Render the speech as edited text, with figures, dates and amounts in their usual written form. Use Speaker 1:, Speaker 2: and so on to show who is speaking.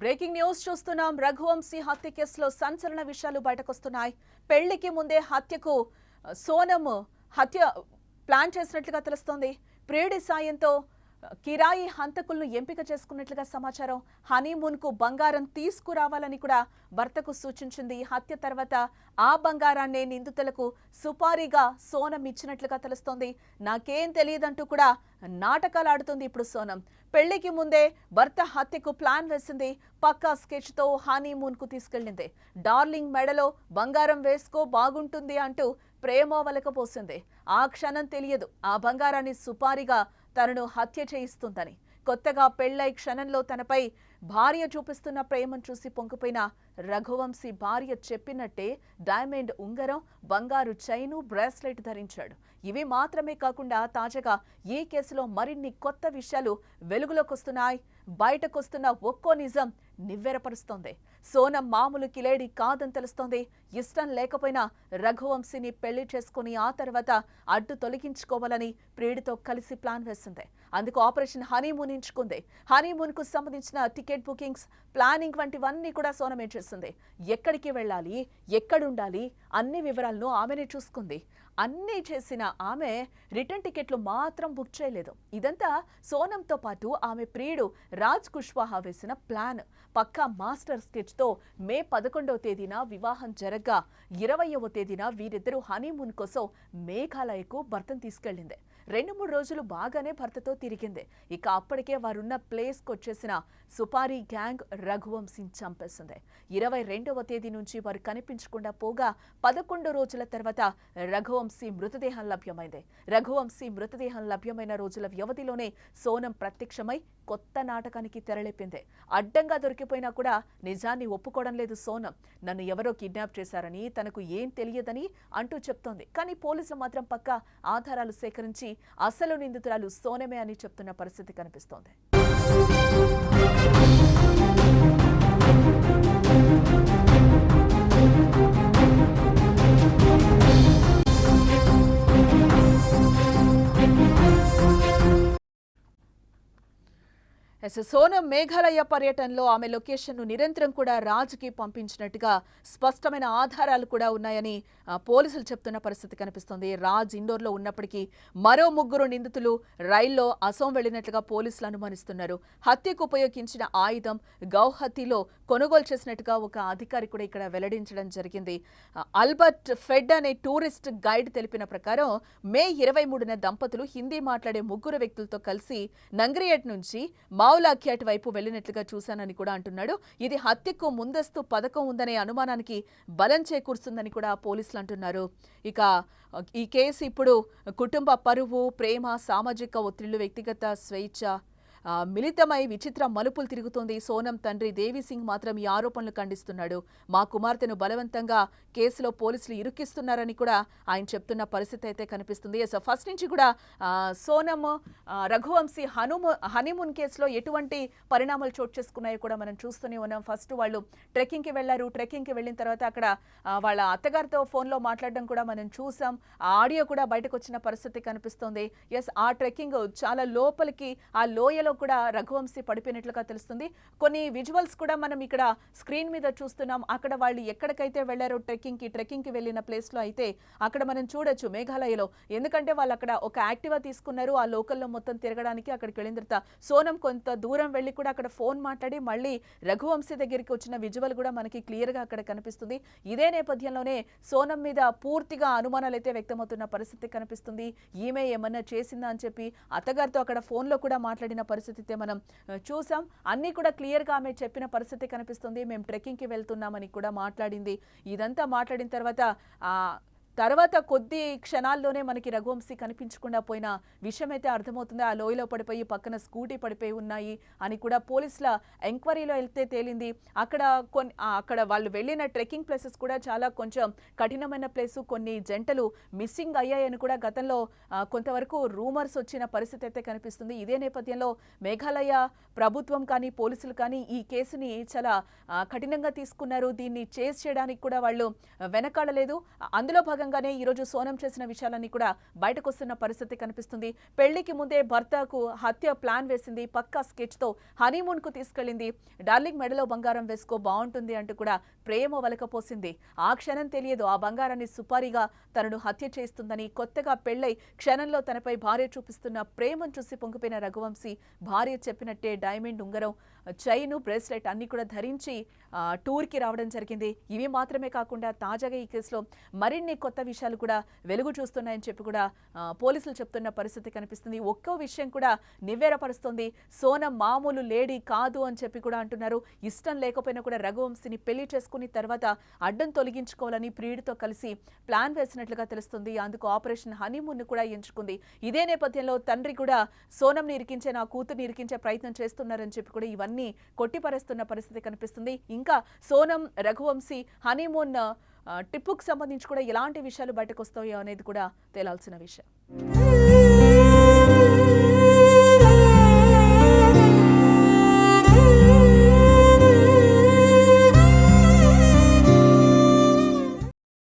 Speaker 1: Breaking news చూస్తున్నాం. రఘువంశీ హత్య కేసులో సంచలన విషయాలు బయటకొస్తున్నాయి. పెళ్లికి ముందే హత్యకు సోనం హత్య ప్లాన్ చేసినట్లుగా తెలుస్తోంది. ప్రియుడి సాయంతో కిరాయి హంతకులను ఎంపిక చేసుకున్నట్లుగా సమాచారం. హనీమూన్కు బంగారం తీసుకురావాలని కూడా భర్తకు సూచించింది. హత్య తర్వాత ఆ బంగారాన్నే నిందితులకు సుపారీగా సోనం ఇచ్చినట్లుగా తెలుస్తోంది. నాకేం తెలియదంటూ కూడా నాటకాలు ఆడుతుంది ఇప్పుడు సోనం. పెళ్లికి ముందే భర్త హత్యకు ప్లాన్ వేసింది. పక్కా స్కెచ్తో హనీమూన్కు తీసుకెళ్లింది. డార్లింగ్ మెడలో బంగారం వేసుకో బాగుంటుంది అంటూ ప్రేమ వలకపోసింది. ఆ క్షణం తెలియదు ఆ బంగారాన్ని సుపారీగా తనను హత్య చేయిస్తుందని. కొత్తగా పెళ్లై క్షణంలో తనపై భార్య చూపిస్తున్న ప్రేమను చూసి పొంగిపోయిన రఘువంశీ భార్య చెప్పినట్టే డైమండ్ ఉంగరం, బంగారు చైను, బ్రేస్లెట్ ధరించాడు. ఇవి మాత్రమే కాకుండా తాజాగా ఈ కేసులో మరిన్ని కొత్త విషయాలు వెలుగులోకి వస్తున్నాయి. బయటకొస్తున్న ఒక్కో నిజం నివ్వెరపరుస్తోంది. సోనం మామూలు కిలేడి కాదని తెలుస్తోంది. ఇష్టం లేకపోయినా రఘువంశీని పెళ్లి చేసుకుని ఆ తర్వాత అడ్డు తొలగించుకోవాలని ప్రియుడితో కలిసి ప్లాన్ వేసింది. అందుకు ఆపరేషన్ హనీమూన్ ఎంచుకుంది. హనీమూన్ కు సంబంధించిన టికెట్ బుకింగ్స్, ప్లానింగ్ వంటివన్నీ కూడా సోనమే చేసింది. ఎక్కడికి వెళ్ళాలి, ఎక్కడుండాలి అన్ని వివరాలను ఆమెనే చూసుకుంది. అన్నీ చేసిన ఆమె రిటర్న్ టికెట్లు మాత్రం బుక్ చేయలేదు. ఇదంతా సోనంతో పాటు ఆమె ప్రియుడు రాజ్ కుష్వాహా వేసిన ప్లాన్. పక్కా మాస్టర్ స్కెచ్తో మే 11వ తేదీన వివాహం జరగ్గా 20వ తేదీన వీరిద్దరూ హనీమూన్ కోసం మేఘాలయకు భర్తను తీసుకెళ్లింది. 2-3 రోజులు బాగానే భర్తతో తిరిగింది. ఇక అప్పటికే వారున్న ప్లేస్కి వచ్చేసిన సుపారీ గ్యాంగ్ రఘువంశీని చంపేసింది. 22వ తేదీ నుంచి వారు కనిపించకుండా పోగా 11 రోజుల తర్వాత రఘువంశీ మృతదేహం లభ్యమైంది. రఘువంశీ మృతదేహం లభ్యమైన రోజుల వ్యవధిలోనే సోనం ప్రత్యక్షమై కొత్త నాటకానికి తెరలేపింది. అడ్డంగా దొరికిపోయినా కూడా నిజాన్ని ఒప్పుకోవడం లేదు సోనం. నన్ను ఎవరో కిడ్నాప్ చేశారని, తనకు ఏం తెలియదని అంటూ చెప్తోంది. కానీ పోలీసులు మాత్రం పక్కా ఆధారాలు సేకరించి అసలు నిందితురాలు సోనమే అని చెప్తున్న పరిస్థితి కనిపిస్తోంది. సోనం మేఘాలయ పర్యటనలో ఆమె లొకేషన్ను నిరంతరం కూడా రాజ్కి పంపించినట్టుగా స్పష్టమైన ఆధారాలు కూడా ఉన్నాయని పోలీసులు చెప్తున్న పరిస్థితి కనిపిస్తోంది. రాజ్ ఇండోర్లో ఉన్నప్పటికీ మరో 3 నిందితులు రైల్లో అసోం వెళ్లినట్లుగా పోలీసులు అనుమానిస్తున్నారు. హత్యకు ఉపయోగించిన ఆయుధం గౌహతిలో కొనుగోలు చేసినట్టుగా ఒక అధికారి కూడా ఇక్కడ వెల్లడించడం జరిగింది. అల్బర్ట్ ఫెడ్ అనే టూరిస్ట్ గైడ్ తెలిపిన ప్రకారం మే 23న దంపతులు హిందీ మాట్లాడే 3 వ్యక్తులతో కలిసి నంగ్రియేట్ నుంచి మౌలాఖ్యాట్ వైపు వెళ్లినట్లుగా చూశానని కూడా అంటున్నాడు. ఇది హత్యకు ముందస్తు పథకం ఉందనే అనుమానానికి బలం చేకూరుస్తుందని కూడా పోలీసులు అంటున్నారు. ఇక ఈ కేసు ఇప్పుడు కుటుంబ పరువు, ప్రేమ, సామాజిక ఒత్తిళ్లు, వ్యక్తిగత స్వేచ్ఛ మిళితమై విచిత్ర మలుపులు తిరుగుతోంది. సోనం తండ్రి దేవిసింగ్ మాత్రం ఈ ఆరోపణలు ఖండిస్తున్నాడు. మా కుమార్తెను బలవంతంగా కేసులో పోలీసులు ఇరుక్కిస్తున్నారని కూడా ఆయన చెప్తున్న పరిస్థితి అయితే కనిపిస్తుంది. ఫస్ట్ నుంచి కూడా సోనం రఘువంశీ హనీమూన్ కేసులో ఎటువంటి పరిణామాలు చోటు చేసుకున్నాయో కూడా మనం చూస్తూనే ఉన్నాం. ఫస్ట్ వాళ్ళు ట్రెక్కింగ్కి వెళ్లారు. ట్రెక్కింగ్కి వెళ్ళిన తర్వాత అక్కడ వాళ్ళ అత్తగారితో ఫోన్లో మాట్లాడడం కూడా మనం చూసాం. ఆ ఆడియో కూడా బయటకు వచ్చిన పరిస్థితి కనిపిస్తోంది. ఆ ట్రెక్కింగ్ చాలా లోపలికి ఆ లోయలో కూడా రఘువంశీ పడిపోయినట్లుగా తెలుస్తుంది. కొన్ని విజువల్స్ కూడా మనం ఇక్కడ స్క్రీన్ మీద చూస్తున్నాం. అక్కడ వాళ్ళు ఎక్కడికైతే వెళ్లారో ట్రెక్కింగ్కి వెళ్ళిన ప్లేస్ లో అయితే అక్కడ మనం చూడొచ్చు మేఘాలయలో. ఎందుకంటే వాళ్ళు అక్కడ ఒక యాక్టివా తీసుకున్నారు. ఆ లోకల్లో మొత్తం తిరగడానికి అక్కడికి వెళ్ళిన తర్వాత సోనం కొంత దూరం వెళ్లి కూడా అక్కడ ఫోన్ మాట్లాడి మళ్ళీ రఘువంశీ దగ్గరికి వచ్చిన విజువల్ కూడా మనకి క్లియర్ గా అక్కడ కనిపిస్తుంది. ఇదే నేపథ్యంలోనే సోనం మీద పూర్తిగా అనుమానాలు అయితే వ్యక్తమవుతున్న పరిస్థితి కనిపిస్తుంది. ఈమె ఏమన్నా చేసిందా అని చెప్పి అత్తగారితో అక్కడ ఫోన్ లో కూడా మాట్లాడిన పరిస్థితి మనం చూసాం. అన్ని కూడా క్లియర్ గా ఆమె చెప్పిన పరిస్థితి కనిపిస్తుంది. మేము ట్రెక్కింగ్ కి వెళ్తున్నామని కూడా మాట్లాడింది. ఇదంతా మాట్లాడిన తర్వాత కొద్ది క్షణాల్లోనే మనకి రఘువంశీ కనిపించకుండా పోయిన విషయం అయితే అర్థమవుతుంది. ఆ లోయలో పడిపోయి పక్కన స్కూటీ పడిపోయి ఉన్నాయి అని కూడా పోలీసుల ఎంక్వైరీలో వెళ్తే తేలింది. అక్కడ వాళ్ళు వెళ్ళిన ట్రెక్కింగ్ ప్లేసెస్ కూడా చాలా కొంచెం కఠినమైన ప్లేసు. కొన్ని జంటలు మిస్సింగ్ అయ్యాయని కూడా గతంలో కొంతవరకు రూమర్స్ వచ్చిన పరిస్థితి అయితే కనిపిస్తుంది. ఇదే నేపథ్యంలో మేఘాలయ ప్రభుత్వం కానీ పోలీసులు కానీ ఈ కేసుని చాలా కఠినంగా తీసుకున్నారు. దీన్ని చేస్ చేయడానికి కూడా వాళ్ళు వెనకాడలేదు. అందులో భాగంగా భాగంగానే ఈరోజు సోనం చేసిన విషయాలన్నీ కూడా బయటకు వస్తున్న పరిస్థితి కనిపిస్తుంది. పెళ్లికి ముందే భర్తకు హత్య ప్లాన్ వేసింది, పక్కా స్కెచ్ తో హనీమూన్ కు తీసుకెళ్లింది. డార్లింగ్ మెడలో బంగారం వేసుకో బాగుంటుంది అంటూ కూడా ప్రేమ వలకపోసింది. ఆ క్షణం తెలియదు ఆ బంగారాన్ని సుపారీగా తనను హత్య చేస్తుందని. కొత్తగా పెళ్లై క్షణంలో తనపై భార్య చూపిస్తున్న ప్రేమను చూసి పొంగిపోయిన రఘువంశీ భార్య చెప్పినట్టే డైమండ్ ఉంగరం, చైను, బ్రేస్లెట్ అన్ని కూడా ధరించి టూర్కి రావడం జరిగింది. ఇవి మాత్రమే కాకుండా తాజాగా ఈ కేసులో మరిన్ని కొత్త విషయాలు కూడా వెలుగు చూస్తున్నాయని చెప్పి కూడా పోలీసులు చెప్తున్న పరిస్థితి కనిపిస్తుంది. ఒక్కో విషయం కూడా నివ్వెరపరుస్తుంది. సోనం మామూలు లేడీ కాదు అని చెప్పి కూడా అంటున్నారు. ఇష్టం లేకపోయినా కూడా రఘువంశీని పెళ్లి చేసుకుని తర్వాత అడ్డం తొలగించుకోవాలని ప్రియుడితో కలిసి ప్లాన్ వేసినట్లుగా తెలుస్తుంది. అందుకు ఆపరేషన్ హనీమూన్ కూడా ఎంచుకుంది. ఇదే నేపథ్యంలో తండ్రి కూడా సోనంని ఇరికించే, నా కూతుర్ని ఇరికించే ప్రయత్నం చేస్తున్నారని చెప్పి కూడా ఇవన్నీ కొట్టిపరేస్తున్న పరిస్థితి కనిపిస్తుంది. ఇంకా సోనం, రఘువంశీ హనీమూన్ ట్రిప్పుకు సంబంధించి కూడా ఎలాంటి విషయాలు బయటకు వస్తాయో అనేది కూడా తేలాల్సిన విషయం.